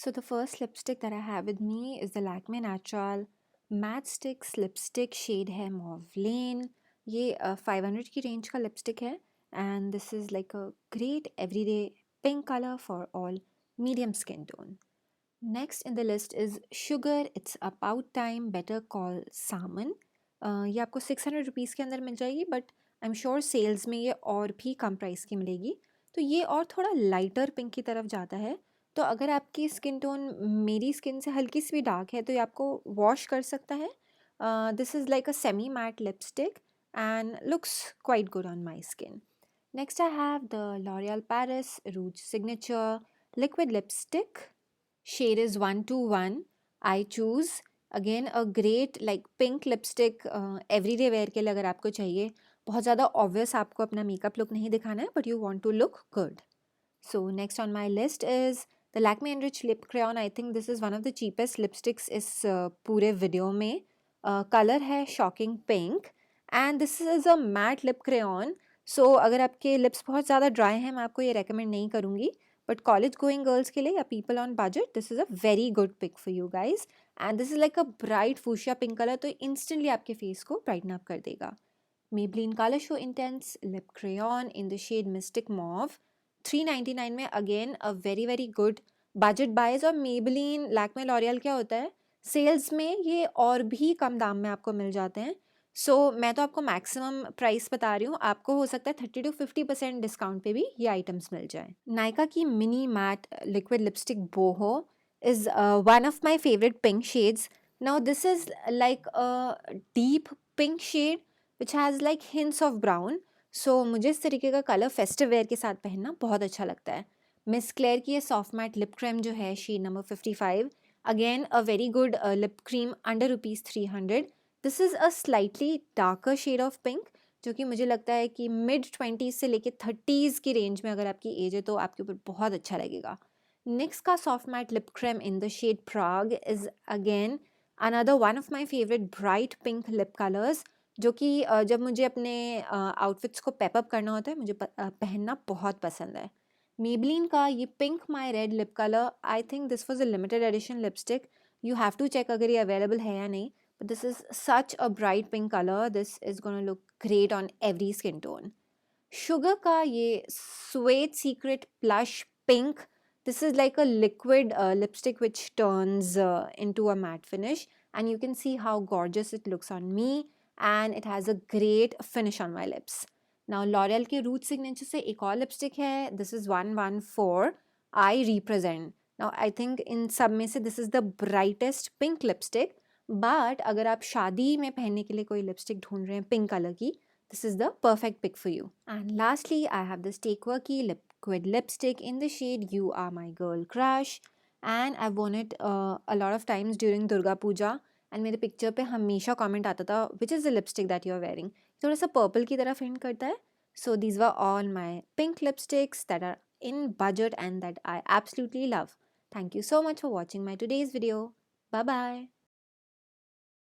So the first lipstick that I have with me is the Lakme Naturale Matte Sticks lipstick, shade है Mauve Lane. ये 500 की range का lipstick है and this is like a great everyday pink color for all medium skin tone. Next in the list is Sugar. It's A-Pout time, better call Salmon. ये आपको 600 rupees के अंदर मिल जाएगी but I am sure sales में ये और भी कम प्राइस की मिलेगी. तो ये और थोड़ा लाइटर पिंक की तरफ जाता है. तो अगर आपकी स्किन टोन मेरी स्किन से हल्की सी भी डार्क है तो ये आपको वॉश कर सकता है. This is like a semi matte lipstick and looks quite good on my skin. Next I have the L'Oreal Paris Rouge Signature Liquid Lipstick. Shade is 121. I choose again a great like pink lipstick everyday wear के लिए अगर आपको चाहिए. बहुत ज़्यादा obvious आपको अपना makeup look नहीं दिखाना है but you want to look good. So next on my list is the Lakme Enrich Lip Crayon. I think this is one of the cheapest lipsticks इस पूरे वीडियो में. कलर है shocking pink and this is a matte lip crayon. So अगर आपके lips बहुत ज़्यादा dry हैं मैं आपको ये रेकमेंड नहीं करूँगी बट कॉलेज गोइंग गर्ल्स के लिए या people on budget this is a very good pick for you guys. And this is like a bright fuchsia pink colour तो इंस्टेंटली आपके फेस को ब्राइटन अप कर देगा. Maybelline Color Show Intense Lip Crayon in the shade Mystic Mauve. 399 में again a very very good budget buys. और Maybelline Lakme L'Oreal क्या होता है सेल्स में ये और भी कम दाम में आपको मिल जाते हैं. मैं तो आपको मैक्सिमम प्राइस बता रही हूँ, आपको हो सकता है 30 to 50% डिस्काउंट पे भी ये आइटम्स मिल जाए. नायका की mini matte liquid lipstick boho is one of my favourite pink shades. Now this is like a deep pink shade which has like hints of brown. So मुझे इस तरीके का कलर फेस्टिव वेयर के साथ पहनना बहुत अच्छा लगता है. मिस क्लेयर की ये सॉफ्ट मैट लिप क्रीम जो है shade number 55 again a very good lip cream under ₹300. This is a slightly darker shade of pink जो कि मुझे लगता है कि मिड 20s से लेके 30s की रेंज में अगर आपकी एज है तो आपके ऊपर बहुत अच्छा लगेगा. निक्स का soft matte lip cream in the shade Prague is again another one of my favourite bright pink lip colours जो कि जब मुझे अपने आउटफिट्स को पेपअप करना होता है मुझे पहनना बहुत पसंद है. Maybelline का ये pink my red lip colour I think this was a limited edition lipstick. You have to check अगर ये अवेलेबल है या नहीं but this is such a bright pink color. This is going to look great on every skin tone. Sugar का ये Suede Secret Plush Pink. This is like a liquid lipstick which turns into a matte finish and you can see how gorgeous it looks on me and it has a great finish on my lips. Now L'Oreal के Rouge Signature से एक और lipstick है. This is 114. I Represent. Now I think in सब में से this is the brightest pink lipstick. But अगर आप शादी में पहनने के लिए कोई लिपस्टिक ढूंढ रहे हैं पिंक कलर की this is the perfect pick for you. And lastly I have this Quirky liquid lipstick in the shade you are my girl crush and I worn it a lot of times during Durga Puja and मेरे picture पे हमेशा comment आता था which is the lipstick that you are wearing. थोड़ा सा purple की तरफ hint करता है. So these were all my pink lipsticks that are in budget and that I absolutely love. Thank you so much for watching my today's video. Bye bye.